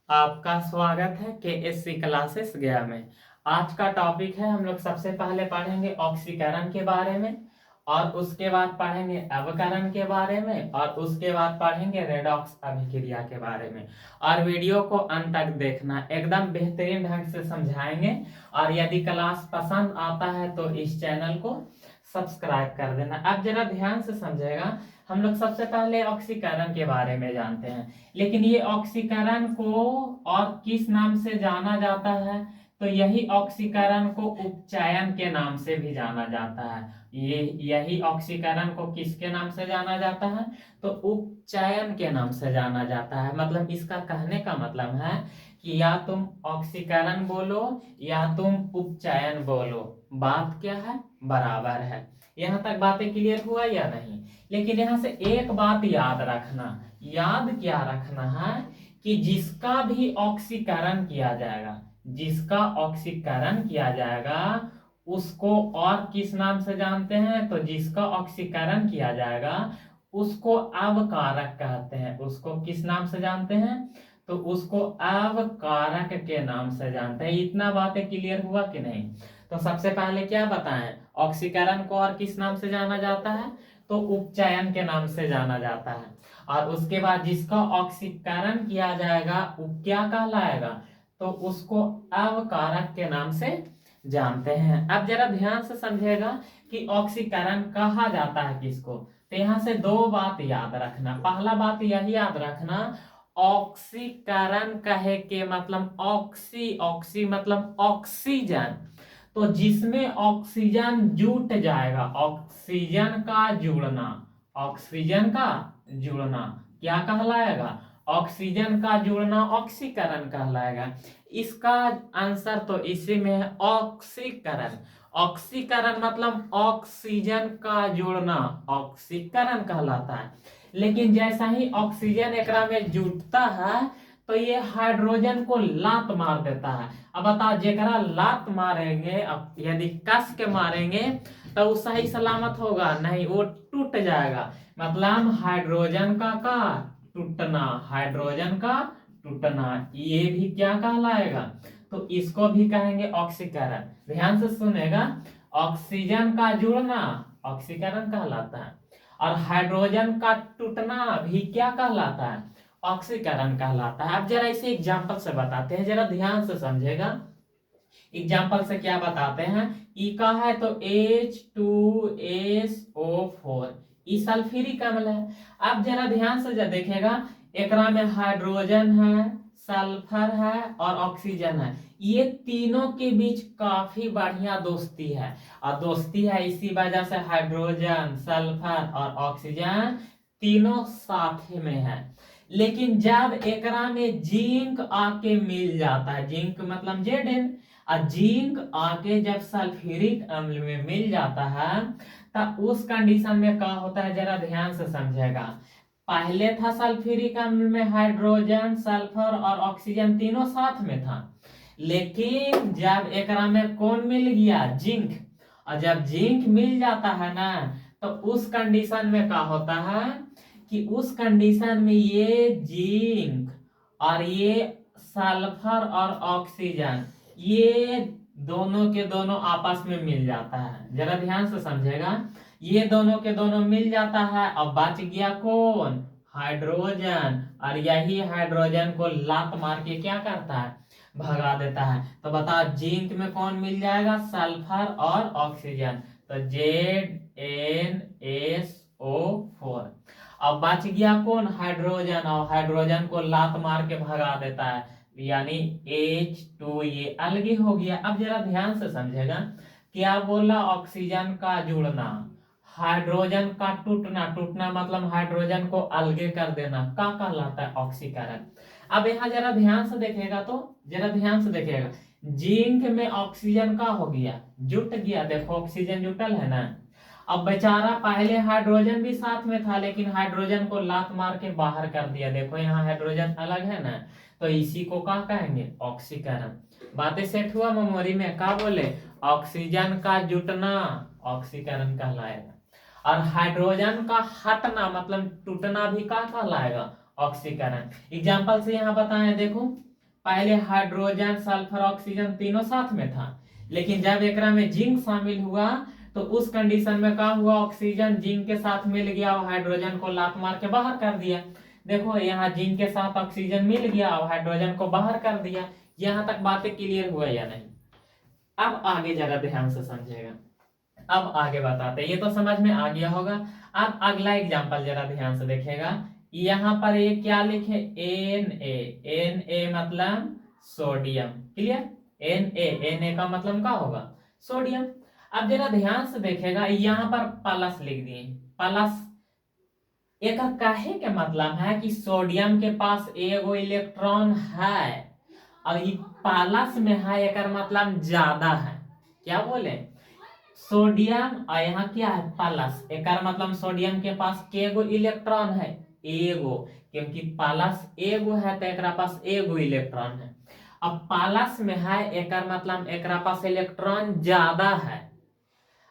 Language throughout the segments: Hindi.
आपका स्वागत है KSC क्लासेस गया में। आज का टॉपिक है, हम लोग सबसे पहले पढ़ेंगे ऑक्सीकरण के बारे में, और उसके बाद पढ़ेंगे अवकरण के बारे में, और उसके बाद पढ़ेंगे रेडॉक्स अभिक्रिया के बारे में। और वीडियो को अंत तक देखना, एकदम बेहतरीन ढंग से समझाएंगे। और यदि क्लास पसंद आता है तो इस चैनल को सब्सक्राइब कर देना। अब जरा ध्यान से समझेगा। हम लोग सबसे पहले ऑक्सीकरण के बारे में जानते हैं, लेकिन ये ऑक्सीकरण को और किस नाम से जाना जाता है? तो यही ऑक्सीकरण को उपचयन के नाम से भी जाना जाता है। ये यही ऑक्सीकरण को किसके नाम से जाना जाता है? तो उपचयन के नाम से जाना जाता है। मतलब इसका कहने का मतलब है कि या तुम ऑक्सीकरण बोलो या तुम उपचयन बोलो, बात क्या है? बराबर है। यहाँ तक बातें क्लियर हुआ या नहीं? लेकिन यहाँ से एक बात याद रखना। याद क्या रखना है? कि जिसका भी ऑक्सीकरण किया जाएगा, जिसका ऑक्सीकरण किया जाएगा उसको और किस नाम से जानते हैं? तो जिसका ऑक्सीकरण किया जाएगा उसको अवकारक कहते हैं। उसको किस नाम से जानते हैं? तो उसको अवकारक के नाम से जानते हैं। इतना बातें क्लियर हुआ कि नहीं? तो सबसे पहले क्या बताएं, ऑक्सीकरण को और किस नाम से जाना जाता है? तो उपचयन के नाम से जाना जाता है। और उसके बाद जिसका ऑक्सीकरण किया जाएगा वो क्या कहलाएगा? तो उसको अवकारक के नाम से जानते हैं। अब जरा ध्यान से समझेगा कि ऑक्सीकरण कहा जाता है किसको। तो यहाँ से दो बात याद रखना। पहला बात यही याद रखना, ऑक्सीकरण कहे के मतलब ऑक्सी, ऑक्सी मतलब ऑक्सीजन। तो जिसमें ऑक्सीजन जुट जाएगा, ऑक्सीजन का जुड़ना, ऑक्सीजन का जुड़ना क्या कहलाएगा? ऑक्सीजन का जुड़ना ऑक्सीकरण कहलाएगा। इसका आंसर तो इसी में है, ऑक्सीकरण। ऑक्सीकरण मतलब ऑक्सीजन का जुड़ना ऑक्सीकरण कहलाता है। लेकिन जैसा ही ऑक्सीजन एकरा में जुटता है तो ये हाइड्रोजन को लात मार देता है। अब बताओ, जेकरा लात मारेंगे, अब यदि कस के मारेंगे तो वो सही सलामत होगा? नहीं, वो टूट जाएगा। मतलब हाइड्रोजन का टूटना, हाइड्रोजन का टूटना, ये भी क्या कहलाएगा? तो इसको भी कहेंगे ऑक्सीकरण। ध्यान से सुनेगा, ऑक्सीजन का जुड़ना ऑक्सीकरण कहलाता है, और हाइड्रोजन का टूटना भी क्या कहलाता है? ऑक्सीकरण कहलाता है। अब जरा इसे एग्जांपल से बताते हैं, जरा ध्यान से समझेगा। एग्जाम्पल से क्या बताते हैं? ई का है तो H2SO4, ई सल्फ्यूरिक अम्ल है। अब जरा ध्यान से देखेगा, एकरा में हाइड्रोजन है, सल्फर है और ऑक्सीजन है। ये तीनों के बीच काफी बढ़िया दोस्ती है, और दोस्ती है इसी वजह से हाइड्रोजन, सल्फर और ऑक्सीजन तीनों साथ में है। लेकिन जब एकरा में जिंक आके मिल जाता है, जिंक मतलब Zn, जिंक आके जब सल्फ्यूरिक अम्ल में मिल जाता है तब उस कंडीशन में क्या होता है? जरा ध्यान से समझेगा। पहले था सल्फ्यूरिक अम्ल में हाइड्रोजन, सल्फर और ऑक्सीजन तीनों साथ में था, लेकिन जब एकरा में कौन मिल गया? जिंक। और जब जिंक मिल जाता है ना, तो उस कंडीशन में क्या होता है कि उस कंडीशन में ये जिंक और ये सल्फर और ऑक्सीजन, ये दोनों के दोनों आपस में मिल जाता है। जरा ध्यान से समझेगा, ये दोनों के दोनों मिल जाता है। अब बच गया कौन? हाइड्रोजन। और यही हाइड्रोजन को लात मार के क्या करता है? भगा देता है। तो बता, जिंक में कौन मिल जाएगा? सल्फर और ऑक्सीजन, तो ZnSO4। अब बच गया कौन? हाइड्रोजन, और हाइड्रोजन को लात मार के भगा देता है, यानी H2, ये अलग हो गया। अब जरा ध्यान से समझेगा, क्या बोला? ऑक्सीजन का जुड़ना, हाइड्रोजन का टूटना, टूटना मतलब हाइड्रोजन को अलगे कर देना, क्या कहलाता है? ऑक्सीकरण। अब यहाँ जरा ध्यान से देखेगा, तो जरा ध्यान से देखेगा, जिंक में ऑक्सीजन का हो गया, जुट गया। देखो ऑक्सीजन जुटल है ना। अब बेचारा पहले हाइड्रोजन भी साथ में था, लेकिन हाइड्रोजन को लात मार के बाहर कर दिया। देखो यहाँ हाइड्रोजन अलग है ना, तो इसी को क्या कहेंगे? ऑक्सीकरण। बातें सेट हुआ मेमोरी में? क्या बोले? ऑक्सीजन का जुटना ऑक्सीकरण कहलाएगा, और हाइड्रोजन का हटना मतलब टूटना भी क्या कहलाएगा? ऑक्सीकरण। एग्जाम्पल से यहाँ बताएं, देखो पहले हाइड्रोजन सल्फर ऑक्सीजन तीनों साथ में था, लेकिन जब एकरा में जिंक शामिल हुआ तो उस कंडीशन में क्या हुआ, ऑक्सीजन जिंक के साथ मिल गया और हाइड्रोजन को लात मार के बाहर कर दिया। देखो यहाँ जिंक के साथ ऑक्सीजन मिल गया और हाइड्रोजन को बाहर कर दिया। यहाँ तक बातें क्लियर हुआ या नहीं? अब आगे जरा ध्यान से समझेगा, अब आगे बताते हैं। ये तो समझ में आ गया होगा। अब अगला एग्जांपल जरा ध्यान से देखेगा। यहाँ पर ये क्या लिखे, Na मतलब सोडियम। क्लियर, Na का मतलब क्या होगा, सोडियम। अब जरा ध्यान से देखेगा, यहाँ पर प्लस लिख दिए, प्लस। एक कहे के मतलब है कि सोडियम के पास एगो इलेक्ट्रॉन है और ये प्लस में है, एक मतलब ज्यादा है। क्या बोले, सोडियम और यहाँ क्या है, प्लस। एक मतलब सोडियम के पास केगो इलेक्ट्रॉन है, एगो, क्योंकि प्लस एगो है तो एक पास एगो इलेक्ट्रॉन है। अब प्लस में है, एक मतलब एक पास इलेक्ट्रॉन ज्यादा है।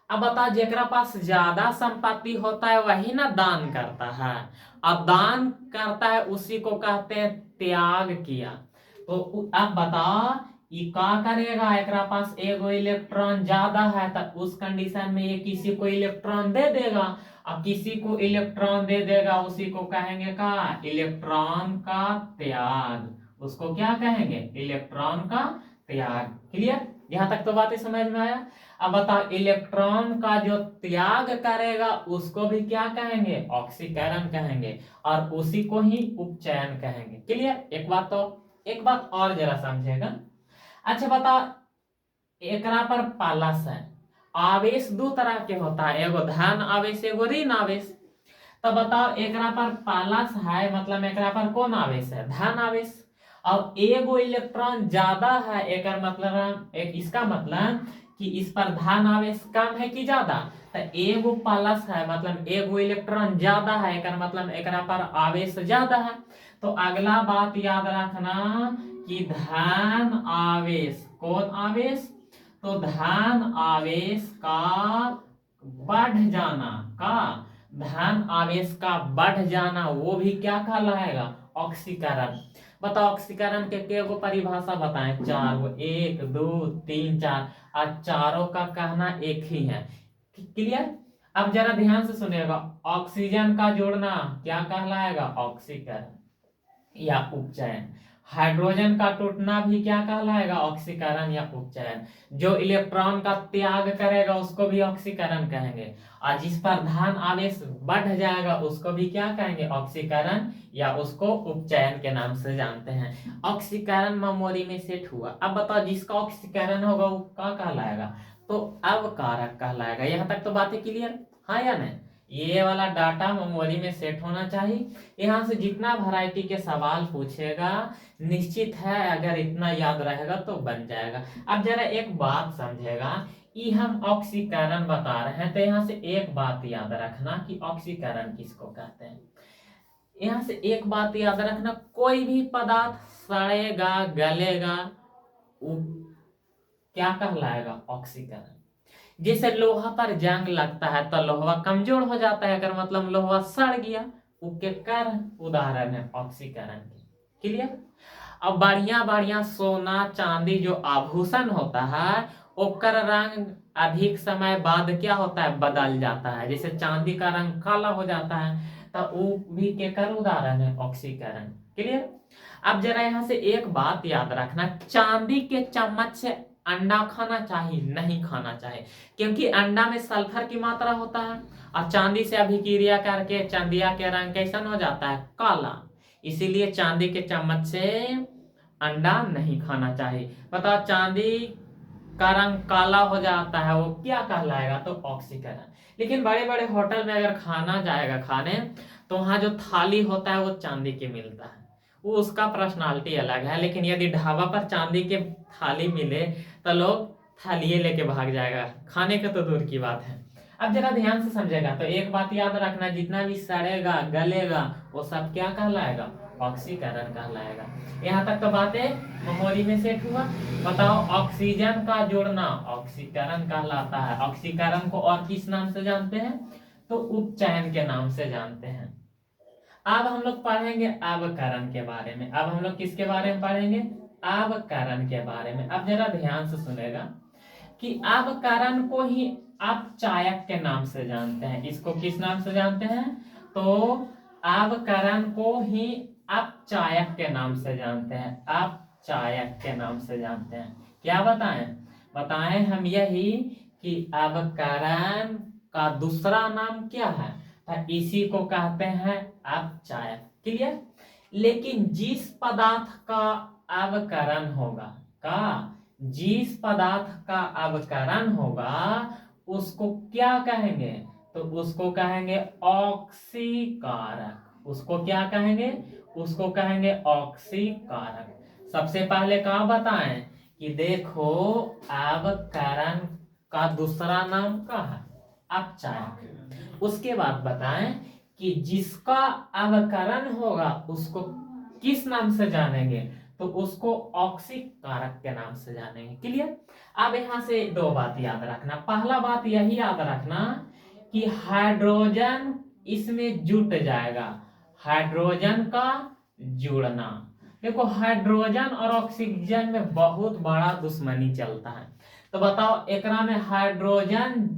अब बता, जेकरा पास ज्यादा संपत्ति होता है वही ना दान करता है, और दान करता है उसी को कहते हैं त्याग किया। तो अब बता, ये क्या करेगा, एकरा पास एगो इलेक्ट्रॉन ज्यादा है तो उस कंडीशन में ये किसी को इलेक्ट्रॉन दे देगा, अब किसी को इलेक्ट्रॉन दे देगा उसी को कहेंगे का इलेक्ट्रॉन का त्याग। उसको क्या कहेंगे, इलेक्ट्रॉन का त्याग। क्लियर, यहां तक तो बातें समझ में आया। अब बताओ, इलेक्ट्रॉन का जो त्याग करेगा उसको भी क्या कहेंगे, ऑक्सीकरण कहेंगे, और उसी को ही उपचयन कहेंगे। क्लियर, एक बात और जरा समझेगा। अच्छा बताओ, एकरा पर प्लस है, आवेश दो तरह के होता है, एगो धन आवेश एगो ऋण आवेश। तो बताओ, एकरा पर प्लस है मतलब एकरा पर कौन आवेश है, धन आवेश, और एगो इलेक्ट्रॉन ज्यादा है, एक मतलब एक इसका मतलब कि इस पर धन आवेश कम है कि ज्यादा, तो एगो प्लस है मतलब एगो इलेक्ट्रॉन ज्यादा है, एक मतलब एकरा पर आवेश ज्यादा है। तो अगला बात याद रखना कि धन आवेश, कौन आवेश, तो धन आवेश का बढ़ जाना, का धन आवेश का बढ़ जाना वो भी क्या कहलाएगा, ऑक्सीकरण। बताओ, ऑक्सीकरण के केगो परिभाषा बताएं, चार गो, 1 2 3 4, और चारों का कहना एक ही है। क्लियर, अब जरा ध्यान से सुनिएगा, ऑक्सीजन का जोड़ना क्या कहलाएगा, ऑक्सीकरण या उपचयन। हाइड्रोजन का टूटना भी क्या कहलाएगा, ऑक्सीकरण या उपचयन। जो इलेक्ट्रॉन का त्याग करेगा उसको भी ऑक्सीकरण कहेंगे, और जिस पर धन आवेश बढ़ जाएगा उसको भी क्या कहेंगे, ऑक्सीकरण या उसको उपचयन के नाम से जानते हैं। ऑक्सीकरण मेमोरी में सेट हुआ। अब बताओ, जिसका ऑक्सीकरण होगा वो क्या कहलाएगा, तो अवकारक कहलाएगा। यहाँ तक तो बातें क्लियर, हाँ या नहीं? ये वाला डाटा मेमोरी में सेट होना चाहिए। यहाँ से जितना वैरायटी के सवाल पूछेगा निश्चित है अगर इतना याद रहेगा तो बन जाएगा। अब जरा एक बात समझेगा, ये हम ऑक्सीकरण बता रहे हैं तो यहाँ से एक बात याद रखना कि ऑक्सीकरण किसको कहते हैं। यहाँ से एक बात याद रखना, कोई भी पदार्थ सड़ेगा गलेगा वो क्या कहलाएगा, ऑक्सीकरण। जैसे लोहा पर जंग लगता है तो लोहा कमजोर हो जाता है, अगर मतलब लोहा सड़ गया, उसके कारण उदाहरण है ऑक्सीकरण के। क्लियर, अब बढ़िया बढ़िया सोना चांदी जो आभूषण होता है ओकर रंग अधिक समय बाद क्या होता है, बदल जाता है। जैसे चांदी का रंग काला हो जाता है तो वो भी केकर उदाहरण है, ऑक्सीकरण। क्लियर, अब जरा यहाँ से एक बात याद रखना, चांदी के चम्मच से अंडा खाना चाहिए, नहीं खाना चाहिए, क्योंकि अंडा में सल्फर की मात्रा होता है और चांदी से अभिक्रिया करके चांदिया के रंग कैसन हो जाता है, काला। इसीलिए चांदी के चम्मच से अंडा नहीं खाना चाहिए। बताओ, चांदी का रंग काला हो जाता है वो क्या कहलाएगा, तो ऑक्सीकरण। लेकिन बड़े बड़े होटल में अगर खाना जाएगा खाने तो वहाँ जो थाली होता है वो चांदी के मिलता है, वो उसका पर्सनालिटी अलग है। लेकिन यदि ढाबा पर चांदी के थाली मिले तो लोग थालिए लेके भाग जाएगा, खाने का तो दूर की बात है। अब जरा ध्यान से समझेगा तो एक बात याद रखना, जितना भी सड़ेगा गलेगा वो सब क्या कहलाएगा, ऑक्सीकरण कहलाएगा। यहाँ तक तो बातें मेमोरी में सेट हुआ। बताओ, ऑक्सीजन का जोड़ना ऑक्सीकरण कहलाता है। ऑक्सीकरण को और किस नाम से जानते हैं, तो उपचयन के नाम से जानते हैं। अब हम लोग पढ़ेंगे अवकरण के बारे में। अब हम लोग किसके बारे में पढ़ेंगे, अवकरण के बारे में। अब जरा ध्यान से सुनेगा कि अवकरण को ही अपचायक के नाम से जानते हैं। इसको किस नाम से जानते हैं? तो अवकरण को ही अपचायक के नाम से जानते हैं। अपचायक के नाम से जानते हैं। क्या बताएं? बताएं हम यही कि अवकरण का दूसरा नाम क्या है? तो इसी को कहते हैं अपचायक। क्लियर? लेकिन जिस पदार्थ का अवकरण होगा जिस पदार्थ का अवकरण होगा उसको क्या कहेंगे? तो उसको कहेंगे ऑक्सीकारक। उसको क्या कहेंगे? उसको कहेंगे ऑक्सीकारक। सबसे पहले क्या बताएं कि देखो अवकरण का दूसरा नाम क्या है? अपचायक। उसके बाद बताएं कि जिसका अवकरण होगा उसको किस नाम से जानेंगे? तो उसको ऑक्सीकारक के नाम से जानेंगे। क्लियर? अब यहां से दो बात याद रखना। पहला बात यही याद रखना कि हाइड्रोजन इसमें जुट जाएगा। हाइड्रोजन का जुड़ना। देखो हाइड्रोजन और ऑक्सीजन में बहुत बड़ा दुश्मनी चलता है। तो बताओ एकरा में हाइड्रोजन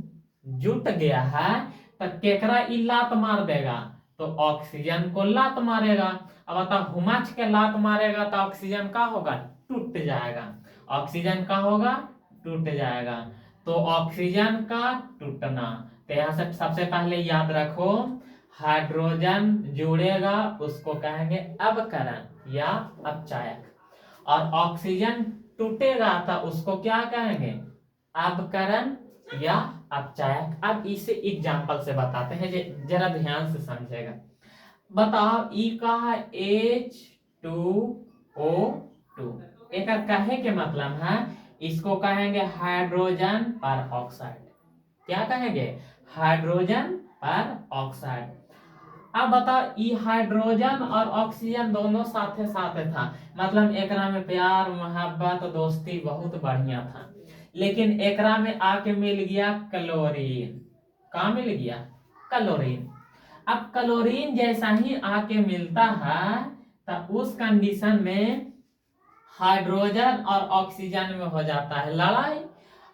जुट गया है तो केकरा ई लात मार देगा? तो ऑक्सीजन को लात मारेगा। अब बताओ हुमच के लात मारेगा तो ऑक्सीजन का होगा? टूट जाएगा। ऑक्सीजन का होगा? टूट जाएगा। तो ऑक्सीजन का टूटना। तो यहां से सबसे पहले याद रखो हाइड्रोजन जुड़ेगा उसको कहेंगे अवकरण या अपचायक। और ऑक्सीजन टूटेगा तो उसको क्या कहेंगे? अवकरण या अपचायक। अब इसे एग्जांपल से बताते हैं, जरा ध्यान से समझेगा। बताओ ई का है H2O2। एक कहे के मतलब है इसको कहेंगे हाइड्रोजन पर ऑक्साइड। क्या कहेंगे? हाइड्रोजन पर ऑक्साइड। अब बताओ ई हाइड्रोजन और ऑक्सीजन दोनों साथे साथे था, मतलब एकरा में प्यार मोहब्बत दोस्ती बहुत बढ़िया था। लेकिन एकरा में आके मिल गया क्लोरीन। कहाँ मिल गया? क्लोरीन। अब क्लोरीन जैसा ही आके मिलता है तो उस कंडीशन में हाइड्रोजन और ऑक्सीजन में हो जाता है लड़ाई।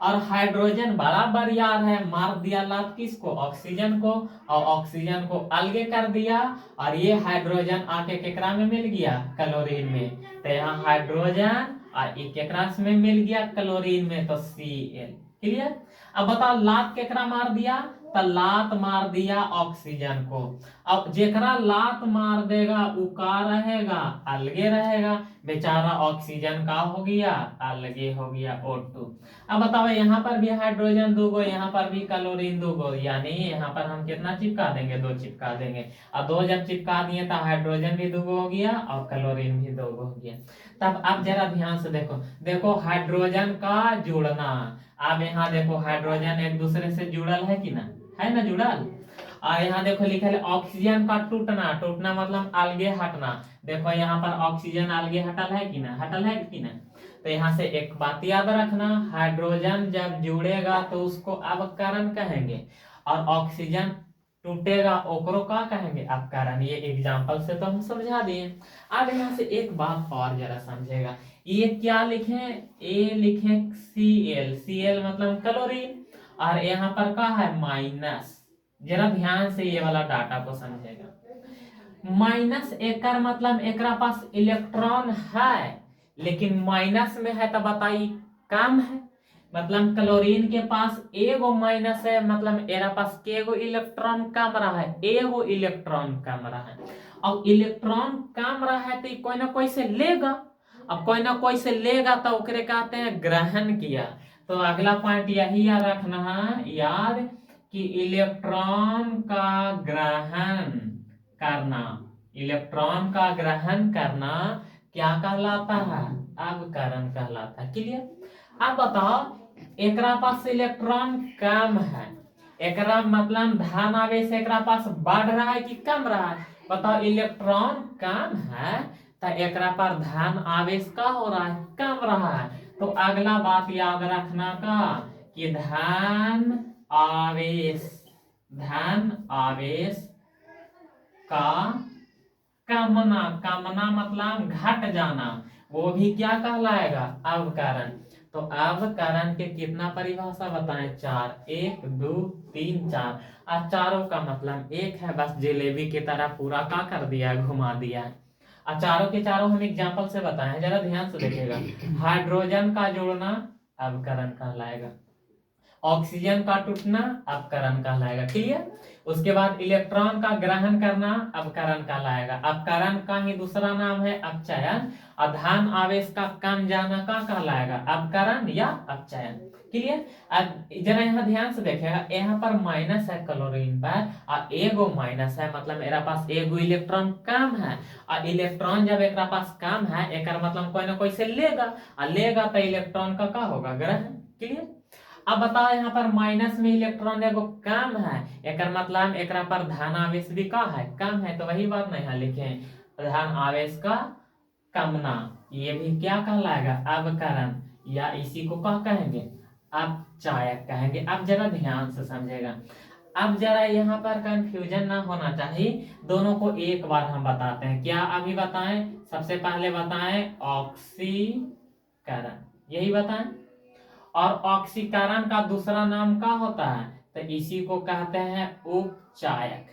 और हाइड्रोजन बड़ा बरियार है, मार दिया लात किसको? ऑक्सीजन को। और ऑक्सीजन को अलगे कर दिया और ये हाइड्रोजन आके केकरा में मिल गया? क्लोरीन में। तो यहाँ हाइड्रोजन और केकरा में मिल गया? क्लोरीन में। तो Cl। क्लियर? अब बताओ लात केकरा मार दिया? तो लात मार दिया ऑक्सीजन को। अब जेकरा लात मार देगा वो का रहेगा? अलगे रहेगा। बेचारा ऑक्सीजन का हो गया? अलगे हो गया O2। अब बताओ यहाँ पर भी हाइड्रोजन दूगो, यहाँ पर भी क्लोरीन दूगो, यानी यहाँ पर हम कितना चिपका देंगे? दो चिपका देंगे। और दो जब चिपका दिए तो हाइड्रोजन भी दूगो हो गया और क्लोरीन भी दूगो हो गया। तब आप जरा ध्यान से देखो, देखो हाइड्रोजन का जुड़ना। अब यहाँ देखो हाइड्रोजन एक दूसरे से जुड़ल है कि ना? है ना जुड़ल? और यहाँ देखो लिखा है ऑक्सीजन का टूटना। टूटना मतलब अलगे हटना। देखो यहाँ पर ऑक्सीजन अलगे हटल है कि ना? हटल है कि ना? तो यहाँ से एक बात याद रखना, हाइड्रोजन जब जुड़ेगा तो उसको अवकरण कहेंगे और ऑक्सीजन टूटेगा ओकरो का कहेंगे अपकरण। ये एग्जांपल से तो हम समझा दिए। अब यहाँ से एक बात और जरा समझेगा। ये क्या लिखे? ए लिखे Cl। Cl मतलब क्लोरीन। और यहाँ पर क्या है? माइनस। जरा ध्यान से ये वाला डाटा को समझेगा। माइनस एकर मतलब एकरा पास इलेक्ट्रॉन है, लेकिन माइनस में है तो बताइए कम है। मतलब क्लोरीन के पास एगो माइनस है, मतलब एरा पास केगो इलेक्ट्रॉन कम रहा है? एगो इलेक्ट्रॉन कम रहा है। अब इलेक्ट्रॉन कम रहा है तो कोई ना कोई से लेगा। अब कोई ना कोई से लेगा तो ओकरे कहते हैं ग्रहण किया। तो अगला पॉइंट यही याद रखना है, याद कि इलेक्ट्रॉन का ग्रहण करना। इलेक्ट्रॉन का ग्रहण करना क्या कहलाता है? अवकरण कहलाता है। क्लियर? अब बताओ एकरा पास इलेक्ट्रॉन कम है, एकरा मतलब धन आवेश एकरा पास बढ़ रहा है कि कम रहा है? बताओ इलेक्ट्रॉन कम है तो एकरा पर धन आवेश का हो रहा है? कम रहा है। तो अगला बात याद रखना का कि धन आवेश का कमना, कमना मतलब घट जाना, वो भी क्या कहलाएगा? अवकरण। तो अवकरण के कितना परिभाषा बताएं? 4, 1 2 3 4। और चारों का मतलब एक है, बस जलेबी की तरह पूरा का कर दिया, घुमा दिया है। और चारों के चारों हम एग्जाम्पल से बताएं, जरा ध्यान से देखिएगा। हाइड्रोजन का जोड़ना अवकरण कहलाएगा, ऑक्सीजन का टूटना अपकरण कहलाएगा। क्लियर? उसके बाद इलेक्ट्रॉन का ग्रहण करना अपकरण कहलाएगा। अपकरण का ही दूसरा नाम है अपचयन। और धन आवेश का कम जाना का कहलाएगा? अपकरण या अपचयन। क्लियर? अब जरा यहाँ ध्यान से देखिएगा, यहाँ पर माइनस है क्लोरीन पर और एगो माइनस है, मतलब मेरा पास एगो इलेक्ट्रॉन कम है। और इलेक्ट्रॉन जब एक पास कम है, एक मतलब कोई ना कोई से लेगा, और लेगा तो इलेक्ट्रॉन का क्या होगा? ग्रहण। क्लियर? अब बताओ, यहाँ पर माइनस में इलेक्ट्रॉन एगो कम है, एक मतलब एक पर धन आवेश भी का है? कम है। तो वही बात नहीं यहाँ लिखे, धन आवेश का कमना, ये भी क्या कहलाएगा? अवकरण, या इसी को क्या कहेंगे? अपचायक कहेंगे। अब जरा ध्यान से समझेगा, अब जरा यहाँ पर कंफ्यूजन ना होना चाहिए, दोनों को एक बार हम बताते हैं। क्या अभी बताएं? सबसे पहले बताएं ऑक्सीकरण, यही बताएं। और ऑक्सीकरण का दूसरा नाम क्या होता है? तो इसी को कहते हैं उपचायक।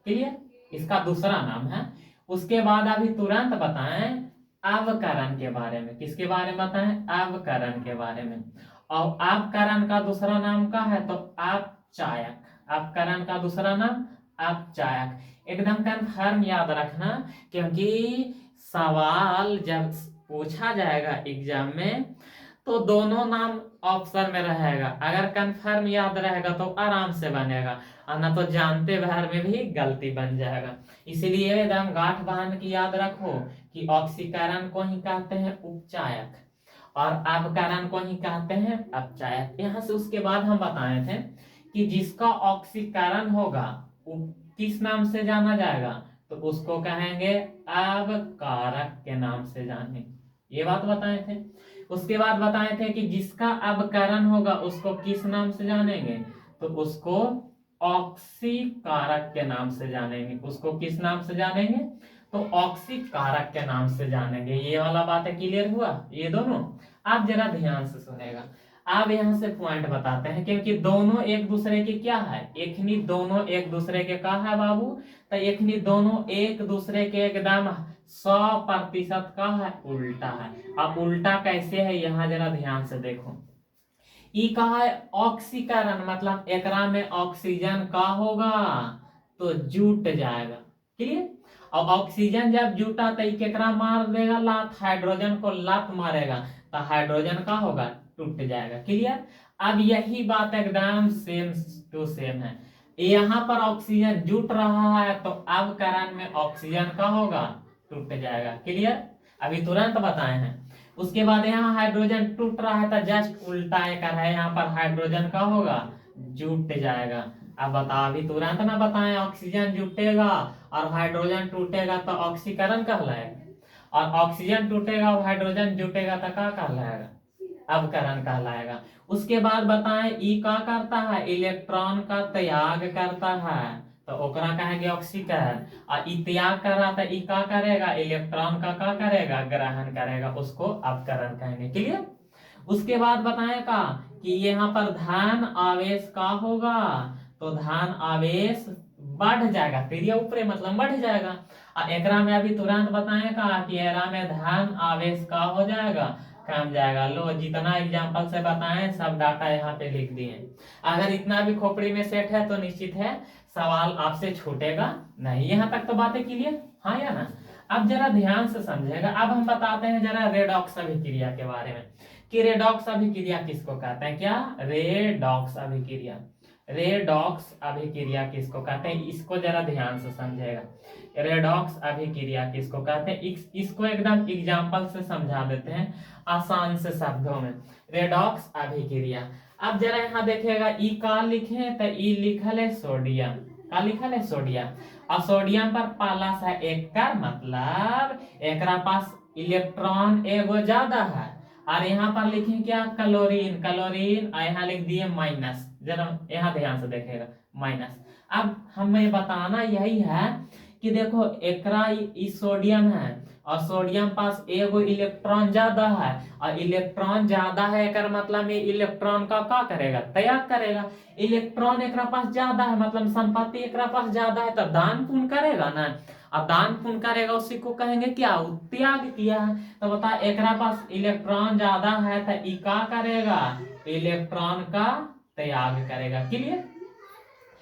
क्लियर? इसका दूसरा नाम है। उसके बाद अभी तुरंत बताएं अवकरण के बारे में। किसके बारे में बताएं? अवकरण के बारे में। और अवकरण का दूसरा नाम क्या है? तो अपचायक। अवकरण का दूसरा नाम अपचायक। एकदम कंफर्म याद रखना, क्योंकि सवाल जब पूछा जाएगा एग्जाम में तो दोनों नाम ऑप्शन में रहेगा। अगर कंफर्म याद रहेगा तो आराम से बनेगा, और ना तो जानते भर में भी गलती बन जाएगा। इसीलिए एकदम गांठ बांध की याद रखो कि ऑक्सीकरण को ही कहते हैं उपचायक और अवकरण को ही कहते हैं अपचायक। यहाँ से उसके बाद हम बताए थे कि जिसका ऑक्सीकरण होगा वो किस नाम से जाना जाएगा? तो उसको कहेंगे अवकारक के नाम से जाने, ये बात बताए थे। उसके बाद बताए थे कि जिसका अवकरण होगा उसको किस नाम से जानेंगे? तो उसको ऑक्सीकारक के नाम से जानेंगे। उसको किस नाम से जानेंगे? तो ऑक्सीकारक के नाम से जानेंगे। ये वाला बात है, क्लियर हुआ ये दोनों? आप जरा ध्यान से सुनेगा। अब यहाँ से पॉइंट बताते हैं, क्योंकि दोनों एक दूसरे के क्या है? एकनी दोनों एक दूसरे के का है बाबू? तो एकनी दोनों एक दूसरे के एकदम 100% का है, उल्टा है। अब उल्टा कैसे है, यहाँ जरा ध्यान से देखो। ई कहा है ऑक्सीकरण, मतलब एकरा में ऑक्सीजन का होगा तो जुट जाएगा। क्लियर? और ऑक्सीजन जब जुटा तो केकरा मार देगा? लात, हाइड्रोजन को लात मारेगा तो हाइड्रोजन का होगा? टूट जाएगा। क्लियर? अब यही बात एकदम सेम टू सेम है। यहाँ पर ऑक्सीजन जुट रहा है तो अवकरण में ऑक्सीजन का होगा? टूट जाएगा। क्लियर? अभी तुरंत बताए हैं। उसके बाद यहाँ हाइड्रोजन टूट रहा है तो जस्ट उल्टा एक है, यहाँ पर हाइड्रोजन का होगा? जुट जाएगा। अब बताओ, अभी तुरंत ना बताएं ऑक्सीजन जुटेगा और हाइड्रोजन टूटेगा तो ऑक्सीकरण कहलाएगा, और ऑक्सीजन टूटेगा और हाइड्रोजन जुटेगा तो क्या कहलाएगा? अवकरण कहलाएगा। उसके बाद बताएं ई का करता है? इलेक्ट्रॉन का त्याग करता है तो ओकरा कहेंगे ऑक्सीकरण। और ई त्याग कर रहा था, ई का करेगा? इलेक्ट्रॉन का करेगा? ग्रहण करेगा, उसको अवकरण कहेंगे। क्लियर? उसके बाद बताएगा कि यहाँ पर धन आवेश का होगा तो धन आवेश बढ़ जाएगा, तेरिया ऊपरे मतलब बढ़ जाएगा। और एकरा में अभी तुरंत बताएगा कि एकरा में धन आवेश का हो जाएगा? कम जाएगा। लो, जितना एग्जाम्पल से बताएं सब डाटा यहाँ पे लिख दिए। अगर इतना भी खोपड़ी में सेट है तो निश्चित है सवाल आपसे छूटेगा नहीं। यहाँ तक तो बातें क्लियर? हाँ या ना? अब जरा ध्यान से समझेगा। अब हम बताते हैं जरा रेडॉक्स अभिक्रिया के बारे में, कि रेडॉक्स अभिक्रिया किसको कहते हैं? क्या? रेडॉक्स अभिक्रिया। रेडॉक्स अभिक्रिया किसको कहते हैं? इसको जरा ध्यान से समझेगा। रेडॉक्स अभिक्रिया किसको कहते हैं? इसको एकदम एग्जाम्पल से समझा देते हैं आसान से शब्दों में। रेडॉक्स अभिक्रिया। अब जरा यहाँ देखिएगा, ई का लिखे तो ई लिखल है सोडियम। का लिखल है? सोडियम। और सोडियम पर प्लस है, एक का मतलब एकरा पास इलेक्ट्रॉन एगो ज्यादा है। और यहाँ पर लिखे क्या? क्लोरीन। क्लोरीन और यहाँ लिख दिए माइनस। जरा यहाँ ध्यान से देखेगा, माइनस। अब हमें बताना यही है कि कि देखो एकरा ई सोडियम है और सोडियम पास एगो इलेक्ट्रॉन ज्यादा है और इलेक्ट्रॉन ज्यादा है एकर मतलब ये इलेक्ट्रॉन का करेगा, त्याग करेगा। इलेक्ट्रॉन एकरा पास ज्यादा है मतलब संपत्ति एकरा पास ज्यादा है तो दान पुण्य करेगा ना, अब दान पुण्य करेगा उसी को कहेंगे क्या, त्याग किया है। तो बता एकरा पास इलेक्ट्रॉन ज्यादा है तो ई का करेगा, इलेक्ट्रॉन का त्याग करेगा। क्लियर।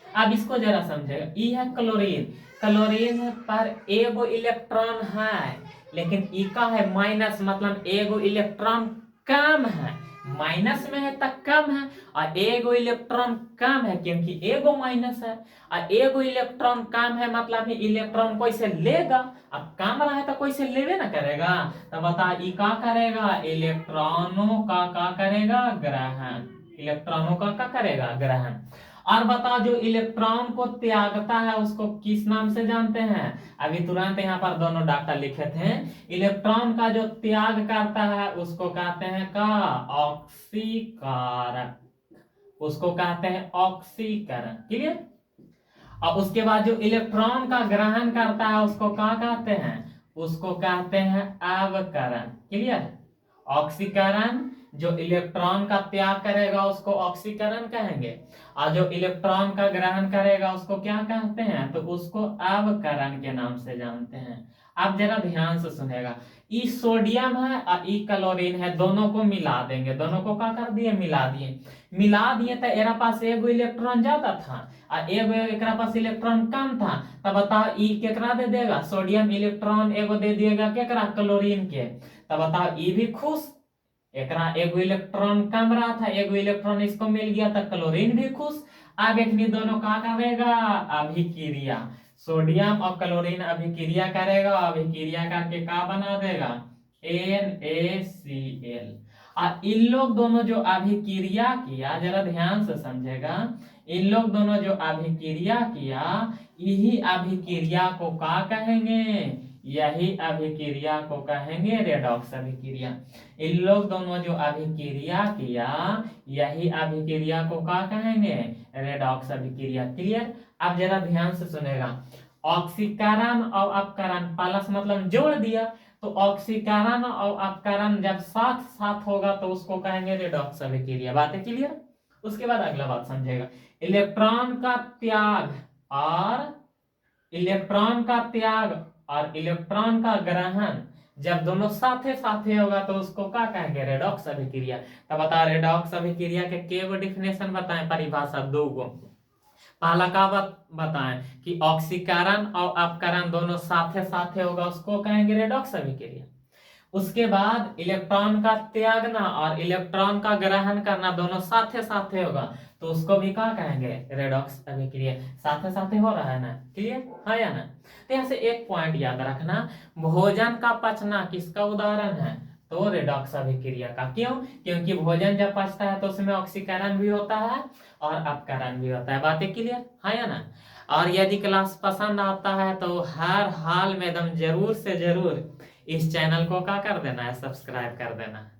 अब इसको जरा समझेगा, ई है क्लोरीन, क्लोरीन पर एगो इलेक्ट्रॉन है लेकिन ई का है माइनस मतलब एगो इलेक्ट्रॉन कम है, माइनस में है तक कम है और एगो इलेक्ट्रॉन कम है क्योंकि एगो माइनस है और एगो इलेक्ट्रॉन कम है मतलब इलेक्ट्रॉन कोई से लेगा, अब कम रहा है तो कोई से लेवे ना करेगा। तो बता ई का करेगा, इलेक्ट्रॉनों का करेगा ग्रहण, इलेक्ट्रॉनों का करेगा ग्रहण। और बता जो इलेक्ट्रॉन को त्यागता है उसको किस नाम से जानते हैं, अभी तुरंत यहाँ पर दोनों डाटा लिखे थे। इलेक्ट्रॉन का जो त्याग करता है उसको कहते हैं का ऑक्सीकारक, उसको कहते हैं ऑक्सीकरण। क्लियर। और उसके बाद जो इलेक्ट्रॉन का ग्रहण करता है उसको क्या कहते हैं, उसको कहते हैं अवकरण। क्लियर। ऑक्सीकरण जो इलेक्ट्रॉन का त्याग करेगा उसको ऑक्सीकरण कहेंगे और जो इलेक्ट्रॉन का ग्रहण करेगा उसको क्या कहते हैं, तो उसको अवकरण के नाम से जानते हैं। अब जरा ध्यान से सुनेगा, ई सोडियम है और ई क्लोरीन है, दोनों को मिला देंगे, दोनों को क्या कर दिए, मिला दिए। मिला दिए तो एरा पास एगो इलेक्ट्रॉन ज्यादा था और एगो एकरा पास इलेक्ट्रॉन कम था, तब बताओ ई केकरा दे देगा, सोडियम इलेक्ट्रॉन एगो दे दिएगा केकरा, क्लोरीन के। तब बताओ ई भी खुश, एकरा एगो इलेक्ट्रॉन कम रहा था एगो इलेक्ट्रॉन इसको मिल गया तो क्लोरीन भी खुश। अब एक दोनों का करेगा, अभिक्रिया, सोडियम और क्लोरीन अभिक्रिया करेगा, अभिक्रिया करके का बना देगा, NaCl। और इन लोग दोनों जो अभिक्रिया किया, जरा ध्यान से समझेगा, इन लोग दोनों जो अभिक्रिया किया यही अभिक्रिया को का कहेंगे, यही अभिक्रिया को कहेंगे रेडॉक्स अभिक्रिया। इन लोग दोनों जो अभिक्रिया किया यही अभिक्रिया को का कहेंगे, रेडॉक्स अभिक्रिया। क्लियर। अब जरा ध्यान से सुनेगा, ऑक्सीकरण और अपकरण प्लस मतलब जोड़ दिया, तो ऑक्सीकरण और अपकरण जब साथ साथ होगा तो उसको कहेंगे रेडॉक्स अभिक्रिया। बात है क्लियर। उसके बाद अगला बात समझेगा, इलेक्ट्रॉन का त्याग और इलेक्ट्रॉन का ग्रहण जब दोनों साथे साथे होगा तो उसको क्या कहेंगे, रेडॉक्स अभिक्रिया। तो बता रेडॉक्स अभिक्रिया के केगो डिफिनेशन बताएं, परिभाषा दो गो। पहला का बताएं कि ऑक्सीकरण और अपकरण दोनों साथे साथे होगा उसको कहेंगे रेडॉक्स अभिक्रिया। उसके बाद इलेक्ट्रॉन का त्यागना और इलेक्ट्रॉन का ग्रहण करना दोनों साथे साथे होगा तो उसको भी क्या कहेंगे, रेडॉक्स अभिक्रिया। साथे साथे हो रहा है ना, क्लियर है या ना। तो यहाँ से एक पॉइंट याद रखना, भोजन का पचना किसका उदाहरण है, तो रेडॉक्स अभिक्रिया का। क्यों, क्योंकि भोजन जब पचता है तो उसमें ऑक्सीकरण भी होता है और अपकरण भी होता है। बातें क्लियर है या ना। और यदि क्लास पसंद आता है तो हर हाल में एकदम जरूर से जरूर इस चैनल को क्या कर देना है, सब्सक्राइब कर देना है।